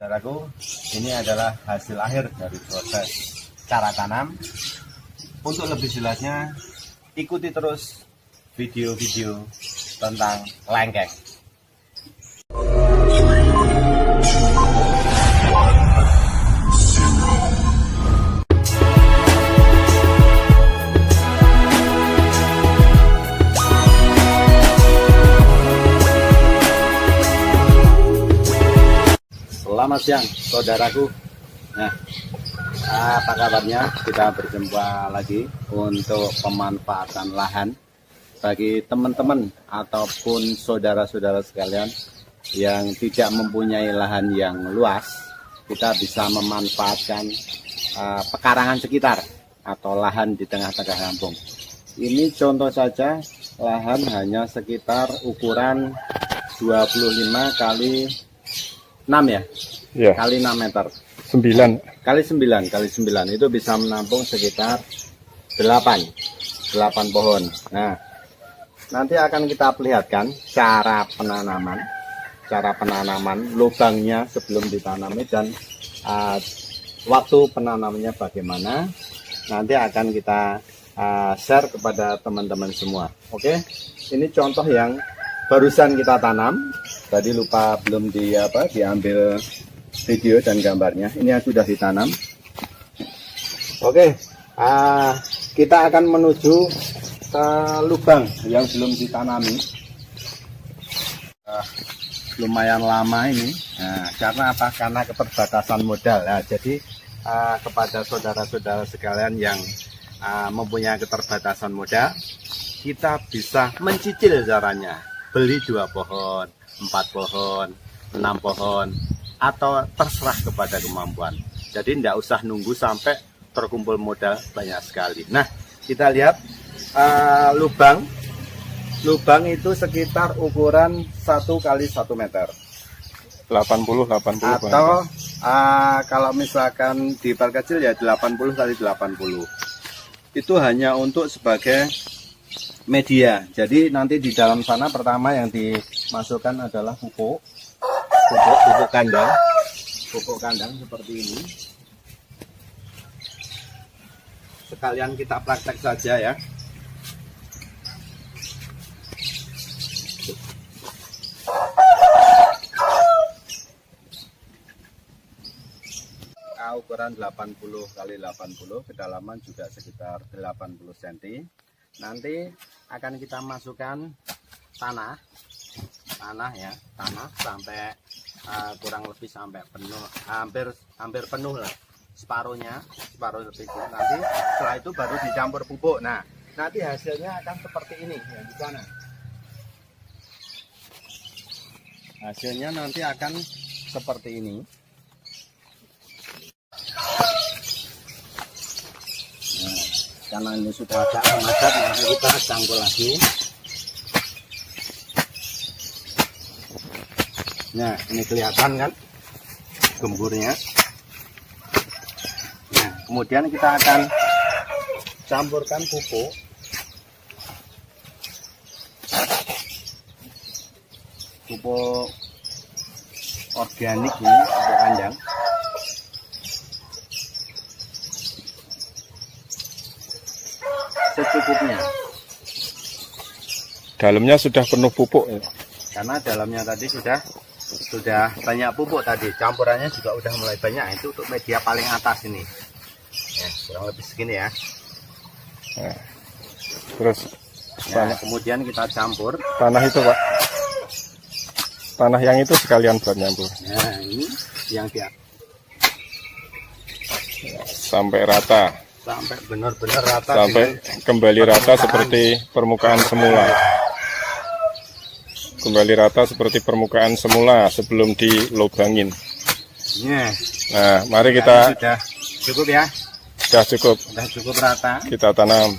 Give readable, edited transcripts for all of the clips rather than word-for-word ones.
Saudaraku, ini adalah hasil akhir dari proses cara tanam. Untuk lebih jelasnya, ikuti terus video-video tentang lengkeng. Selamat siang saudaraku. Nah, apa kabarnya? Kita berjumpa lagi untuk pemanfaatan lahan bagi teman-teman ataupun saudara-saudara sekalian yang tidak mempunyai lahan yang luas. Kita bisa memanfaatkan pekarangan sekitar atau lahan di tengah-tengah kampung. Ini contoh saja, lahan hanya sekitar ukuran 25 kali 6 ya? Ya. Kali 6 meter. 9 Kali 9 itu bisa menampung sekitar 8 pohon. Nah, nanti akan kita perlihatkan cara penanaman lubangnya sebelum ditanami dan waktu penanamannya bagaimana. Nanti akan kita share kepada teman-teman semua. Oke, ini contoh yang barusan kita tanam. Tadi lupa belum diambil video dan gambarnya. Ini yang sudah ditanam. Oke, kita akan menuju ke lubang yang belum ditanami. Lumayan lama ini. Nah, karena apa? Karena keterbatasan modal. Nah, jadi kepada saudara-saudara sekalian yang mempunyai keterbatasan modal, kita bisa mencicil caranya. Beli 2 pohon, 4 pohon, 6 pohon, atau terserah kepada kemampuan. Jadi tidak usah nunggu sampai terkumpul modal banyak sekali. Nah, kita lihat lubang itu sekitar ukuran 1 kali 1 meter. 80 Atau kalau misalkan diperkecil ya 80 kali 80. Itu hanya untuk sebagai media. Jadi nanti di dalam sana pertama yang dimasukkan adalah pupuk kandang seperti ini. Sekalian kita praktek saja ya. Ukuran 80 kali 80, kedalaman juga sekitar 80 cm. Nanti akan kita masukkan tanah sampai kurang lebih sampai penuh, hampir penuh lah, separuh lebih. Nanti setelah itu baru dicampur pupuk. Nah, nanti hasilnya akan seperti ini yang di sana. Hasilnya nanti akan seperti ini. Nah, karena ini sudah agak memadat, maka kita campur lagi. Nah, ini kelihatan kan gemburnya. Nah, kemudian kita akan campurkan pupuk. Pupuk organik ini, pupuk kandang. Secukupnya. Dalamnya sudah penuh pupuk ya. Karena dalamnya tadi sudah banyak pupuk tadi, campurannya juga udah mulai banyak. Itu untuk media paling atas ini ya, kurang lebih segini ya. Nah, terus kemudian kita campur tanah itu Pak, tanah yang itu sekalian buat nyampur. Nah, ini yang dia sampai rata, sampai benar-benar rata, sampai kembali rata seperti permukaan semula. Kembali rata seperti permukaan semula sebelum dilobangin. Nah, mari kita. Sudah cukup ya? Sudah cukup rata. Kita tanam.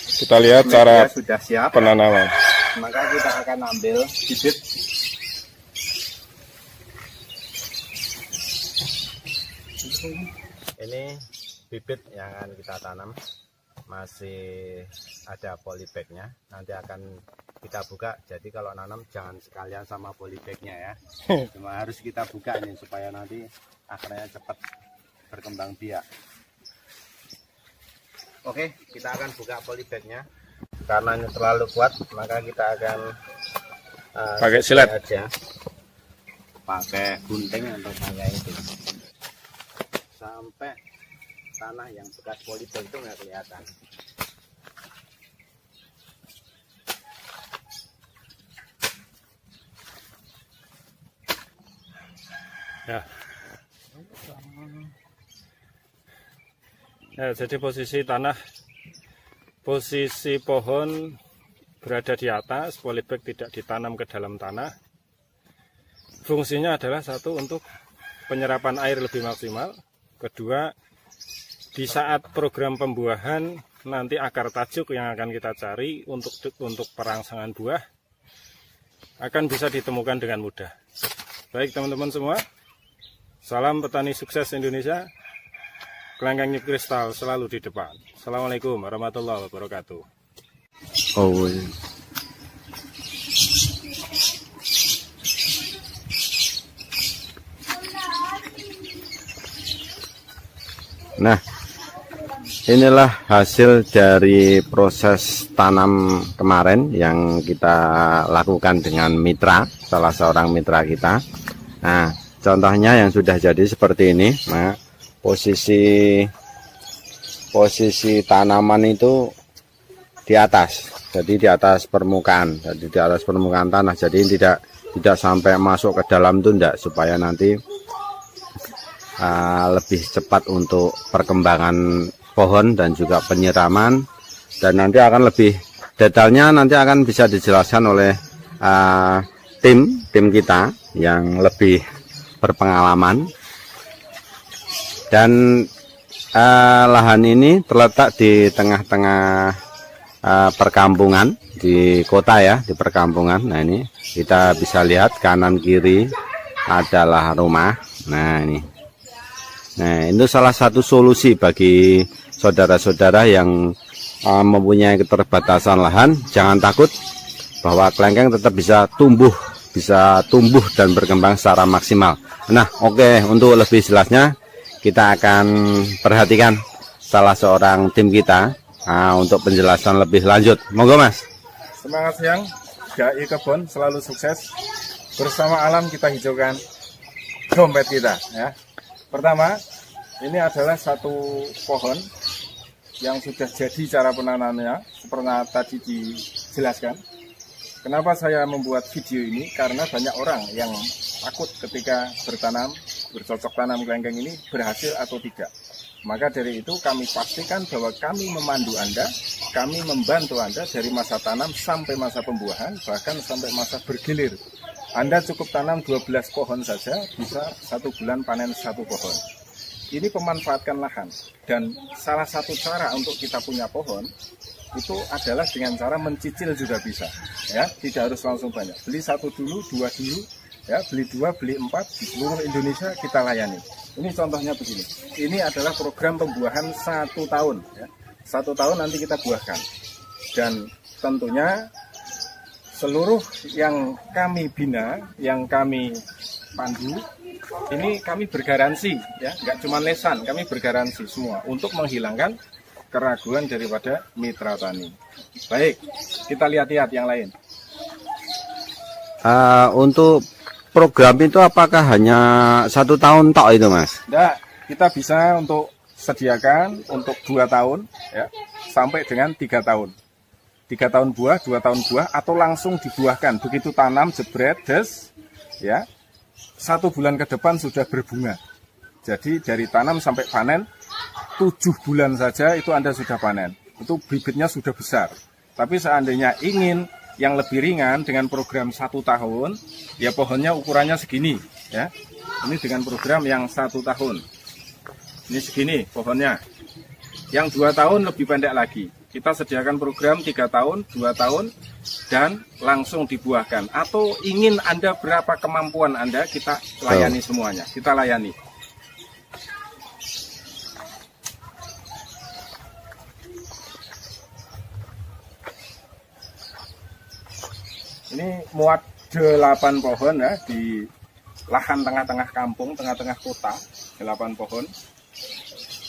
Kita lihat cara sudah siap penanaman. Maka kita akan ambil bibit. Ini bibit yang akan kita tanam. Masih ada polybagnya, nanti akan kita buka. Jadi kalau nanam jangan sekalian sama polybagnya ya. Cuma harus kita buka nih supaya nanti akarnya cepat berkembang biak. Oke, kita akan buka polybagnya. Karena ini terlalu kuat, maka kita akan pakai silet aja, pakai gunting atau pakai itu, sampai tanah yang bekas polybag itu nggak kelihatan. ya. Ya, jadi posisi pohon berada di atas, polybag tidak ditanam ke dalam tanah. Fungsinya adalah satu, untuk penyerapan air lebih maksimal. Kedua, di saat program pembuahan nanti akar tajuk yang akan kita cari untuk perangsangan buah akan bisa ditemukan dengan mudah. Baik teman-teman semua, salam petani sukses Indonesia. Kelengkeng New Crystal selalu di depan. Assalamualaikum warahmatullahi wabarakatuh. Oh. Nah, inilah hasil dari proses tanam kemarin yang kita lakukan dengan mitra, salah seorang mitra kita. Nah, contohnya yang sudah jadi seperti ini. Nah, posisi tanaman itu di atas, jadi di atas permukaan, jadi di atas permukaan tanah, jadi tidak sampai masuk ke dalam itu enggak, supaya nanti lebih cepat untuk perkembangan pohon dan juga penyiraman, dan nanti akan lebih detailnya nanti akan bisa dijelaskan oleh tim kita yang lebih berpengalaman. Dan lahan ini terletak di tengah-tengah perkampungan di kota ya, di perkampungan. Nah, ini kita bisa lihat kanan kiri adalah rumah. Nah, itu salah satu solusi bagi saudara-saudara yang mempunyai keterbatasan lahan. Jangan takut, bahwa kelengkeng tetap bisa tumbuh dan berkembang secara maksimal. Nah, oke, untuk lebih jelasnya kita akan perhatikan salah seorang tim kita untuk penjelasan lebih lanjut. Monggo Mas. Semangat siang, GAI Kebon selalu sukses. Bersama alam kita hijaukan dompet kita ya. Pertama, ini adalah satu pohon yang sudah jadi cara penanamnya seperti tadi dijelaskan. Kenapa saya membuat video ini? Karena banyak orang yang takut ketika bercocok tanam kelengkeng ini berhasil atau tidak. Maka dari itu kami pastikan bahwa kami memandu Anda, kami membantu Anda dari masa tanam sampai masa pembuahan, bahkan sampai masa bergilir. Anda cukup tanam 12 pohon saja, bisa 1 bulan panen 1 pohon. Ini pemanfaatkan lahan, dan salah satu cara untuk kita punya pohon itu adalah dengan cara mencicil juga bisa, ya, tidak harus langsung banyak. Beli 1 dulu, 2 dulu, ya, beli 2, beli 4, di seluruh Indonesia kita layani. Ini contohnya begini. Ini adalah program pembuahan 1 tahun, ya. 1 tahun nanti kita buahkan, dan tentunya seluruh yang kami bina, yang kami pandu, ini kami bergaransi, ya, nggak cuma lesan, kami bergaransi semua untuk menghilangkan keraguan daripada mitra tani. Baik, kita lihat-lihat yang lain. Untuk program itu apakah hanya 1 tahun tok itu Mas? Tidak, kita bisa untuk sediakan untuk 2 tahun, ya, sampai dengan 3 tahun. 3 tahun buah, 2 tahun buah, atau langsung dibuahkan. Begitu tanam, jebret, des, ya, 1 bulan ke depan sudah berbunga. Jadi dari tanam sampai panen 7 bulan saja itu Anda sudah panen. Itu bibitnya sudah besar. Tapi seandainya ingin yang lebih ringan dengan program 1 tahun, ya pohonnya ukurannya segini, ya. Ini dengan program yang 1 tahun. Ini segini pohonnya. Yang 2 tahun lebih pendek lagi. Kita sediakan program 3 tahun, 2 tahun, dan langsung dibuahkan. Atau ingin Anda berapa kemampuan Anda, kita layani semuanya. Kita layani. Ini muat 8 pohon ya di lahan tengah-tengah kampung, tengah-tengah kota, 8 pohon.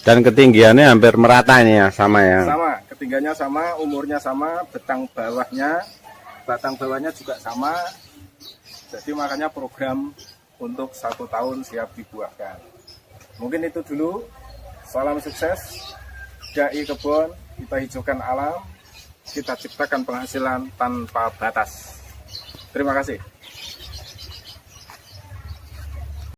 Dan ketinggiannya hampir merata ini ya, sama ya? Sama, ketinggiannya sama, umurnya sama, batang bawahnya juga sama. Jadi makanya program untuk 1 tahun siap dibuahkan. Mungkin itu dulu. Salam sukses. Dai Kebon, kita hijaukan alam, kita ciptakan penghasilan tanpa batas. Terima kasih.